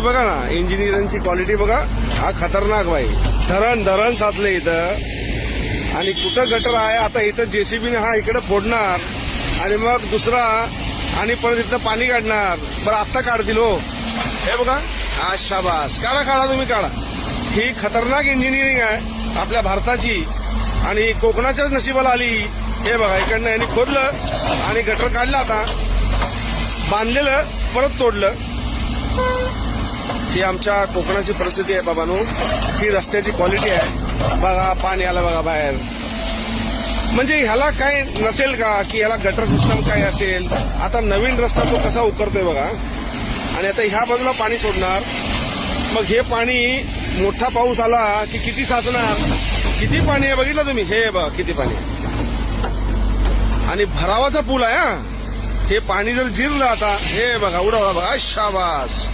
बघा ना, इंजिनियरांची क्वालिटी बघा. हा खतरनाक बाई. धरण साचले इथं आणि कुठं गटर आहे. आता इथं जेसीबीने हा इकडे फोडणार आणि मग दुसरा आणि परत इथं पाणी काढणार. बरं आत्ता काढतील हो. हे बघा, हा शाबास. काढा तुम्ही काढा. ही खतरनाक इंजिनिअरिंग आहे आपल्या भारताची आणि कोकणाच्याच नशिबाला आली. हे बघा, इकडनं यांनी खोदलं आणि गटर काढलं, आता बांधलेलं परत तोडलं. ही आमच्या कोकणाची परिस्थिती आहे बाबांनो. ही रस्त्याची क्वालिटी आहे बघा. पाणी आलं बघा बाहेर. म्हणजे ह्याला काय नसेल का की ह्याला गटर सिस्टम काय असेल. आता नवीन रस्ता तो कसा उकरतोय बघा. आणि आता ह्या बाजूला पाणी सोडणार. मग हे पाणी मोठा पाऊस आला की किती साचणार. किती पाणी आहे बघितलं तुम्ही. हे बघा किती पाणी. आणि भरावाचा पूल आहे हा. हे पाणी जर जिरलं आता, हे बघा उडवा बघा. शाबास.